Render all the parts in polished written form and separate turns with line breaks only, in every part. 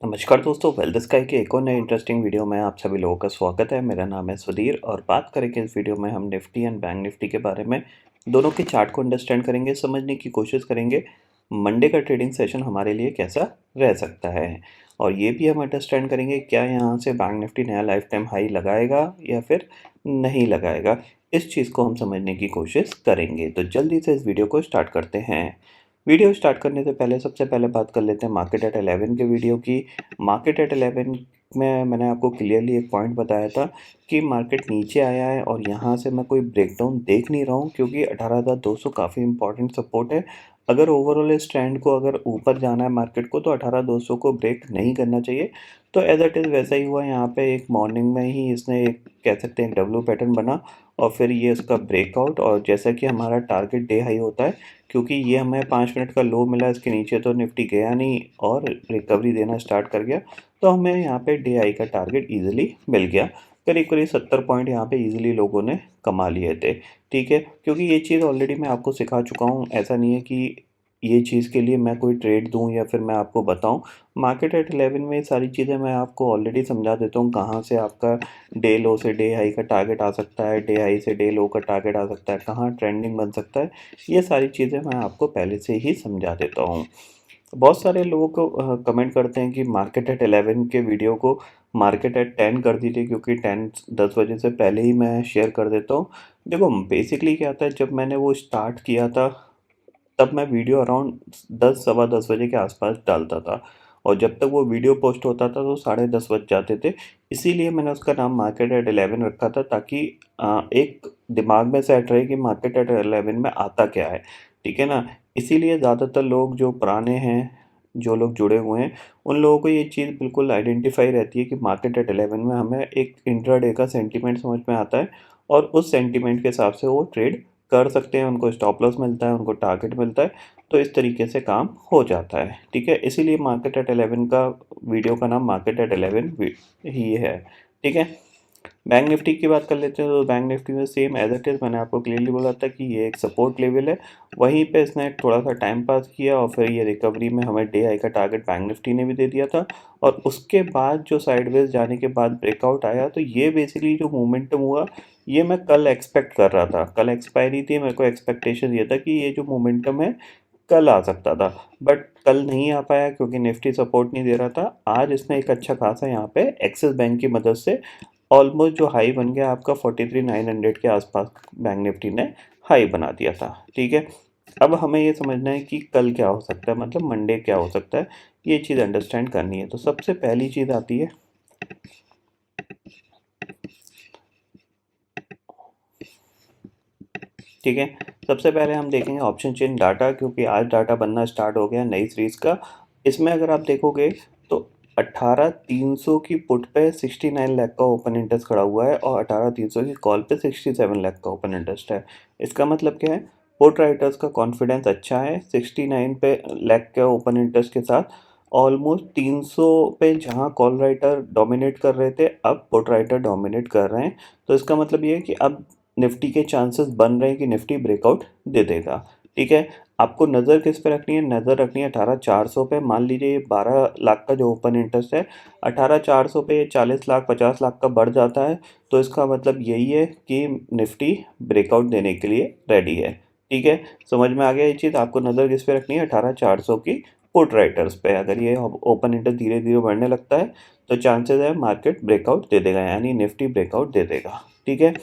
नमस्कार दोस्तों, wealth sky के एक और नए इंटरेस्टिंग वीडियो में आप सभी लोगों का स्वागत है। मेरा नाम है सुधीर और बात करेंगे इस वीडियो में हम निफ्टी एंड बैंक निफ्टी के बारे में। दोनों के चार्ट को अंडरस्टैंड करेंगे, समझने की कोशिश करेंगे मंडे का ट्रेडिंग सेशन हमारे लिए कैसा रह सकता है। और ये भी हम अंडरस्टैंड करेंगे क्या यहाँ से बैंक निफ्टी नया लाइफ टाइम हाई लगाएगा या फिर नहीं लगाएगा। इस चीज़ को हम समझने की कोशिश करेंगे। तो जल्दी से इस वीडियो को स्टार्ट करते हैं। वीडियो स्टार्ट करने से पहले सबसे पहले बात कर लेते हैं मार्केट एट 11 के वीडियो की। मार्केट एट 11 में मैंने आपको क्लियरली एक पॉइंट बताया था कि मार्केट नीचे आया है और यहाँ से मैं कोई ब्रेकडाउन देख नहीं रहा हूँ, क्योंकि 18,200 काफ़ी इंपॉर्टेंट सपोर्ट है। अगर ओवरऑल इस ट्रेंड को अगर ऊपर जाना है मार्केट को तो 18,200 को ब्रेक नहीं करना चाहिए। तो एज इट इज़ वैसा ही हुआ, यहाँ पे एक मॉर्निंग में ही इसने एक कह सकते हैं डब्ल्यू पैटर्न बना और फिर ये इसका ब्रेकआउट। और जैसा कि हमारा टारगेट डे हाई होता है, क्योंकि ये हमें 5 मिनट का लो मिला, इसके नीचे तो निफ्टी गया नहीं और रिकवरी देना स्टार्ट कर गया, तो हमें यहाँ पे डे आई का टारगेट इजीली मिल गया। करीब करीब 70 पॉइंट यहाँ पे इजीली लोगों ने कमा लिए थे। ठीक है, क्योंकि ये चीज़ ऑलरेडी मैं आपको सिखा चुका हूँ। ऐसा नहीं है कि ये चीज़ के लिए मैं कोई ट्रेड दूँ या फिर मैं आपको बताऊँ। मार्केट एट 11 में ये सारी चीज़ें मैं आपको ऑलरेडी समझा देता हूँ, कहाँ से आपका डे लो से डे हाई का टारगेट आ सकता है, डे हाई से डे लो का टारगेट आ सकता है, कहाँ ट्रेंडिंग बन सकता है। ये सारी चीज़ें मैं आपको पहले से ही समझा देता हूँ। बहुत सारे लोग कमेंट करते हैं कि मार्केट एट 11 के वीडियो को मार्केट एट 10 कर दीजिए, क्योंकि 10 बजे से पहले ही मैं शेयर कर देता हूँ। देखो बेसिकली क्या होता है, जब मैंने वो स्टार्ट किया था तब मैं वीडियो अराउंड 10 सवा 10 बजे के आसपास डालता था, और जब तक वो वीडियो पोस्ट होता था तो 10:30 बज जाते थे। इसीलिए मैंने उसका नाम मार्केट एट 11 रखा था, ताकि एक दिमाग में सेट रहे कि मार्केट एट 11 में आता क्या है। ठीक है ना। इसीलिए ज़्यादातर लोग जो पुराने हैं, जो लोग जुड़े हुए हैं, उन लोगों को ये चीज़ बिल्कुल आइडेंटिफाई रहती है कि मार्केट एट 11 में हमें एक इंट्राडे का सेंटीमेंट समझ में आता है, और उस सेंटीमेंट के हिसाब से वो ट्रेड कर सकते हैं। उनको स्टॉप लॉस मिलता है, उनको टारगेट मिलता है, तो इस तरीके से काम हो जाता है। ठीक है, इसीलिए मार्केट एट 11 का वीडियो का नाम मार्केट एट 11 ही है। ठीक है। बैंक निफ्टी की बात कर लेते हैं, तो बैंक निफ्टी में सेम एज इट इज़ मैंने आपको क्लियरली बोला था कि ये एक सपोर्ट लेवल है। वहीं पे इसने थोड़ा सा टाइम पास किया और फिर ये रिकवरी में हमें डे हाई का टारगेट बैंक निफ्टी ने भी दे दिया था। और उसके बाद जो साइडवेज जाने के बाद ब्रेकआउट आया, तो ये बेसिकली जो मोमेंटम हुआ, ये मैं कल एक्सपेक्ट कर रहा था। कल एक्सपायरी थी, मेरे को एक्सपेक्टेशन ये था कि ये जो मोमेंटम है कल आ सकता था, बट कल नहीं आ पाया क्योंकि निफ्टी सपोर्ट नहीं दे रहा था। आज इसने एक अच्छा खासा यहाँ पे एक्सिस बैंक की मदद से ऑलमोस्ट जो हाई बन गया आपका 43,900 के आसपास, बैंक निफ्टी ने हाई बना दिया था। ठीक है। अब हमें ये समझना है कि कल क्या हो सकता है, मतलब मंडे क्या हो सकता है, ये चीज़ अंडरस्टैंड करनी है। तो सबसे पहली चीज़ आती है, ठीक है, सबसे पहले हम देखेंगे ऑप्शन चेन डाटा, क्योंकि आज डाटा बनना स्टार्ट हो गया नई सीरीज़ का। इसमें अगर आप देखोगे तो 18,300 की पुट पे 69 लाख का ओपन इंटरेस्ट खड़ा हुआ है और 18,300 की कॉल पे 67 लाख का ओपन इंटरेस्ट है। इसका मतलब क्या है, पुट राइटर्स का कॉन्फिडेंस अच्छा है। 69 पे लाख के ओपन इंटरेस्ट के साथ ऑलमोस्ट 300 पे जहां कॉल राइटर डोमिनेट कर रहे थे, अब पुट राइटर डोमिनेट कर रहे हैं। तो इसका मतलब ये है कि अब निफ्टी के चांसेस बन रहे हैं कि निफ्टी ब्रेकआउट दे देगा। ठीक है। आपको नज़र किस पे रखनी है, नज़र रखनी है 18,400 पे। मान लीजिए ये 12 लाख का जो ओपन इंटरेस्ट है, 18,400 पे ये 40 लाख 50 लाख का बढ़ जाता है, तो इसका मतलब यही है कि निफ्टी ब्रेकआउट देने के लिए रेडी है। ठीक है, समझ में आ गया ये चीज़। आपको नज़र किस पे रखनी है, 18,400 की पुट राइटर्स पे। अगर ये ओपन इंटरेस्ट धीरे धीरे बढ़ने लगता है तो चांसेस है मार्केट ब्रेकआउट दे देगा, यानी निफ्टी ब्रेकआउट दे देगा। ठीक है।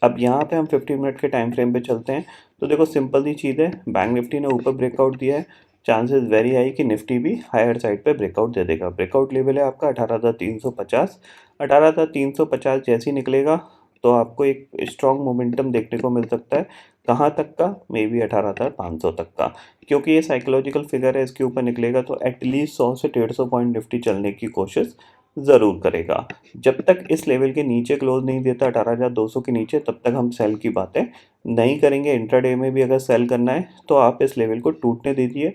अब यहाँ पे हम 50 मिनट के टाइम फ्रेम पे चलते हैं। तो देखो सिंपल सी चीज़ है, बैंक निफ्टी ने ऊपर ब्रेकआउट दिया है, चांसेस वेरी हाई कि निफ्टी भी हायर साइड पे ब्रेकआउट दे देगा। ब्रेकआउट लेवल है आपका 18,350। 18,350 जैसे ही निकलेगा तो आपको एक स्ट्रॉन्ग मोमेंटम देखने को मिल सकता है। कहाँ तक का, मे बी 18,500 तक का, क्योंकि ये साइकोलॉजिकल फिगर है। इसके ऊपर निकलेगा तो एटलीस्ट 100 से 150 पॉइंट निफ्टी चलने की कोशिश ज़रूर करेगा। जब तक इस लेवल के नीचे क्लोज नहीं देता 18,200 के नीचे, तब तक हम सेल की बातें नहीं करेंगे। इंट्राडे में भी अगर सेल करना है तो आप इस लेवल को टूटने दीजिए।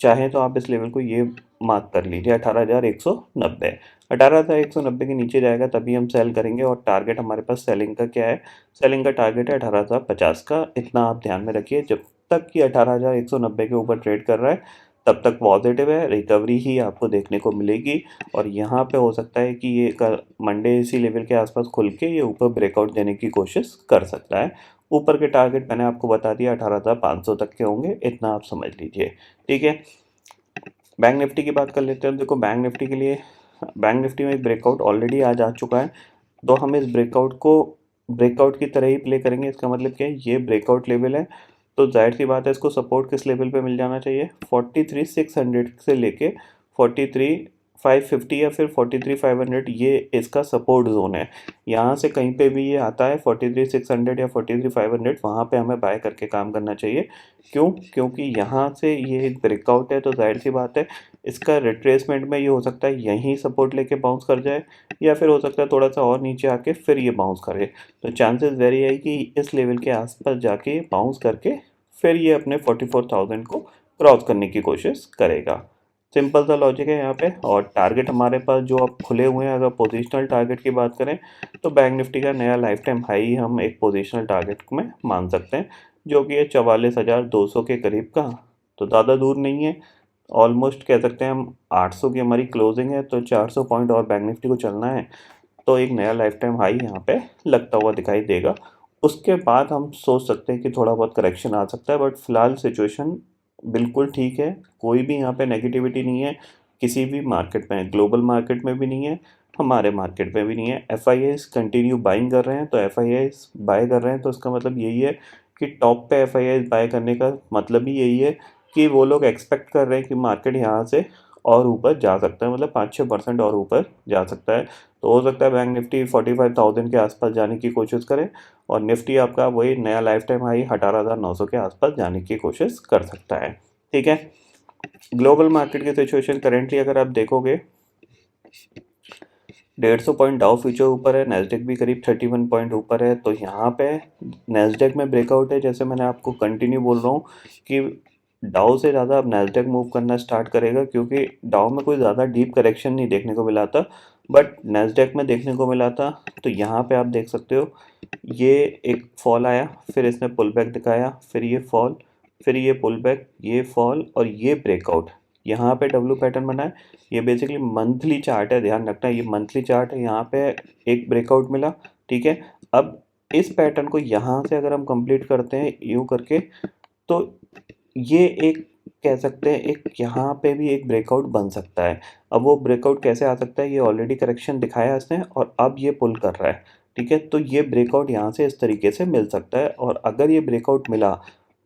चाहे तो आप इस लेवल को ये मार्क कर लीजिए 18,190। 18,190 के नीचे जाएगा तभी हम सेल करेंगे। और टारगेट हमारे पास सेलिंग का क्या है, सेलिंग का टारगेट है 18,050 का। इतना आप ध्यान में रखिए, जब तक कि 18,190 के ऊपर ट्रेड कर रहा है तब तक पॉजिटिव है, रिकवरी ही आपको देखने को मिलेगी और यहाँ पे हो सकता है कि ये मंडे इसी लेवल के आसपास खुल के ये ऊपर ब्रेकआउट देने की कोशिश कर सकता है। ऊपर के टारगेट मैंने आपको बता दिया 18,500 तक के होंगे, इतना आप समझ लीजिए। ठीक है, बैंक निफ्टी की बात कर लेते हैं। देखो बैंक निफ्टी के लिए, बैंक निफ्टी में एक ब्रेकआउट ऑलरेडी आज आ चुका है, तो हम इस ब्रेकआउट को ब्रेकआउट की तरह ही प्ले करेंगे। इसका मतलब क्या है, ये ब्रेकआउट लेवल है तो जाहिर सी बात है इसको सपोर्ट किस लेवल पे मिल जाना चाहिए, 43,600 से लेके 43,550 या फिर 43,500, ये इसका सपोर्ट जोन है। यहाँ से कहीं पे भी ये आता है 43,600 या 43,500, वहाँ पे हमें बाय करके काम करना चाहिए। क्यों? क्योंकि यहाँ से ये एक ब्रेकआउट है तो जाहिर सी बात है इसका रिट्रेसमेंट में ये हो सकता है यहीं सपोर्ट लेके बाउंस कर जाए, या फिर हो सकता है थोड़ा सा और नीचे आके फिर ये बाउंस करे। तो चांसेस वेरी है कि इस लेवल के आसपास जाके बाउंस करके फिर ये अपने 44,000 को क्रॉस करने की कोशिश करेगा। सिंपल सा लॉजिक है यहाँ पे। और टारगेट हमारे पास जो अब खुले हुए हैं, अगर पोजीशनल टारगेट की बात करें तो बैंक निफ्टी का नया लाइफ टाइम हाई हम एक पोजीशनल टारगेट में मान सकते हैं, जो कि है 44,200 के करीब का। तो ज़्यादा दूर नहीं है, ऑलमोस्ट कह सकते हैं हम 800 की हमारी क्लोजिंग है, तो 400 पॉइंट और बैंक निफ्टी को चलना है, तो एक नया लाइफ टाइम हाई यहाँ पे लगता हुआ दिखाई देगा। उसके बाद हम सोच सकते हैं कि थोड़ा बहुत करेक्शन आ सकता है, बट फिलहाल सिचुएशन बिल्कुल ठीक है। कोई भी यहाँ पे नेगेटिविटी नहीं है किसी भी मार्केट में, ग्लोबल मार्केट में भी नहीं है, हमारे मार्केट में भी नहीं है। FIIs कंटिन्यू बाइंग कर रहे हैं, तो FIIs बाय कर रहे हैं तो इसका मतलब यही है कि टॉप पे FIIs बाय करने का मतलब ही यही है कि वो लोग एक्सपेक्ट कर रहे हैं कि मार्केट यहाँ से और ऊपर जा सकता है, मतलब 5-6% और ऊपर जा सकता है। तो हो सकता है बैंक निफ्टी 45,000 के आसपास जाने की कोशिश करे और निफ्टी आपका वही नया लाइफ टाइम हाई 18,900 के आसपास जाने की कोशिश कर सकता है। ठीक है, ग्लोबल मार्केट की सिचुएशन करेंटली अगर आप देखोगे 150 पॉइंट डाउ फ्यूचर ऊपर है, नैस्डैक भी करीब 31 पॉइंट ऊपर है। तो यहाँ पे नैस्डैक में ब्रेकआउट है, जैसे मैंने आपको कंटिन्यू बोल रहा हूँ कि डाउ से ज़्यादा अब नैस्डैक मूव करना स्टार्ट करेगा, क्योंकि डाउ में कोई ज़्यादा डीप करेक्शन नहीं देखने को मिला था, बट नैस्डैक में देखने को मिला था। तो यहाँ पे आप देख सकते हो ये एक फॉल आया, फिर इसने पुल बैक दिखाया, फिर ये फॉल, फिर ये पुल बैक, ये फॉल और ये ब्रेकआउट। यहाँ पे डब्ल्यू पैटर्न बना है, ये बेसिकली मंथली चार्ट है, ध्यान रखना ये मंथली चार्ट है। यहाँ पे एक ब्रेकआउट मिला, ठीक है। अब इस पैटर्न को यहाँ से अगर हम कंप्लीट करते हैं यूँ करके, तो ये एक कह सकते हैं एक यहाँ पे भी एक ब्रेकआउट बन सकता है। अब वो ब्रेकआउट कैसे आ सकता है, ये ऑलरेडी करेक्शन दिखाया इसने और अब ये पुल कर रहा है, ठीक है। तो ये ब्रेकआउट यहाँ से इस तरीके से मिल सकता है, और अगर ये ब्रेकआउट मिला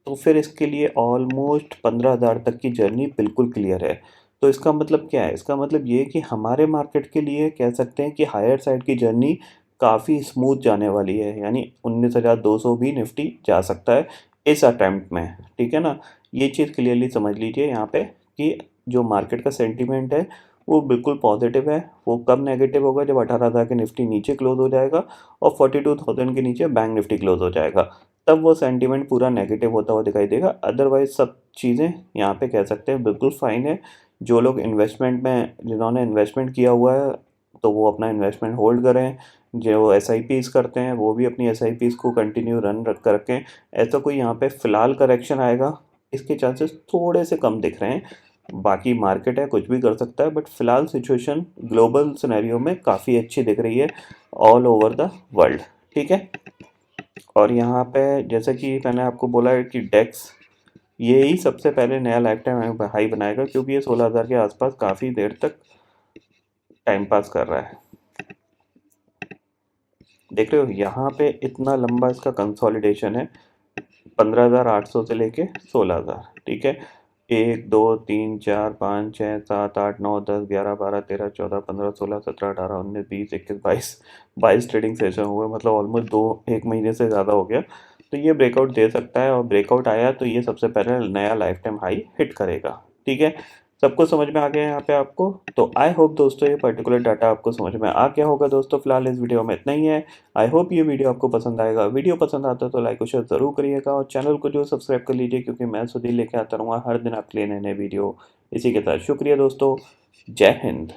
तो फिर इसके लिए ऑलमोस्ट 15,000 तक की जर्नी बिल्कुल क्लियर है। तो इसका मतलब क्या है, इसका मतलब ये है कि हमारे मार्केट के लिए कह सकते हैं कि हायर साइड की जर्नी काफ़ी स्मूथ जाने वाली है, यानी 19,200 भी निफ्टी जा सकता है इस अटैम्प्ट में, ठीक है ना। ये चीज़ क्लियरली समझ लीजिए यहाँ पे कि जो मार्केट का सेंटीमेंट है वो बिल्कुल पॉजिटिव है। वो कब नेगेटिव होगा, जब 18,000 के निफ्टी नीचे क्लोज हो जाएगा और 42,000 के नीचे बैंक निफ्टी क्लोज हो जाएगा, तब वो सेंटीमेंट पूरा नेगेटिव होता हुआ दिखाई देगा। अदरवाइज सब चीज़ें यहाँ पे कह सकते हैं बिल्कुल फाइन है। जो लोग इन्वेस्टमेंट में, जिन्होंने इन्वेस्टमेंट किया हुआ है, तो वो अपना इन्वेस्टमेंट होल्ड करें। जो SIPs करते हैं वो भी अपनी SIPs को कंटिन्यू रन रख कर रखें। ऐसा कोई यहाँ पे फ़िलहाल करेक्शन आएगा इसके चांसेस थोड़े से कम दिख रहे हैं। बाकी मार्केट है, कुछ भी कर सकता है, बट फिलहाल सिचुएशन ग्लोबल सिनेरियो में काफ़ी अच्छी दिख रही है ऑल ओवर द वर्ल्ड, ठीक है। और यहाँ पे जैसा कि मैंने आपको बोला है कि डेक्स यही सबसे पहले नया लाइफ टाइम हाई बनाएगा, क्योंकि ये 16,000 के आसपास काफ़ी देर तक टाइम पास कर रहा है। देख रहे हो यहाँ पे इतना लंबा इसका कंसोलिडेशन है, 15,800 से लेके 16,000, ठीक है। 1 2 3 4 5 6 7 8 9 10 11 12 13 14 15 16 17 18 19 20 21 22 ट्रेडिंग सेशन हुए, मतलब ऑलमोस्ट 1 महीने से ज़्यादा हो गया। तो ये ब्रेकआउट दे सकता है, और ब्रेकआउट आया तो ये सबसे पहले नया लाइफ टाइम हाई हिट करेगा, ठीक है। सबको समझ में आ गया यहाँ पे आपको। तो आई होप दोस्तों ये पर्टिकुलर डाटा आपको समझ में आ गया होगा। दोस्तों फिलहाल इस वीडियो में इतना ही है। आई होप ये वीडियो आपको पसंद आएगा। वीडियो पसंद आता है तो लाइक और शेयर ज़रूर करिएगा, और चैनल को जो सब्सक्राइब कर लीजिए, क्योंकि मैं सुधीर लेके आता रहूँगा हर दिन आपके लिए नए नए वीडियो। इसी के साथ शुक्रिया दोस्तों, जय हिंद।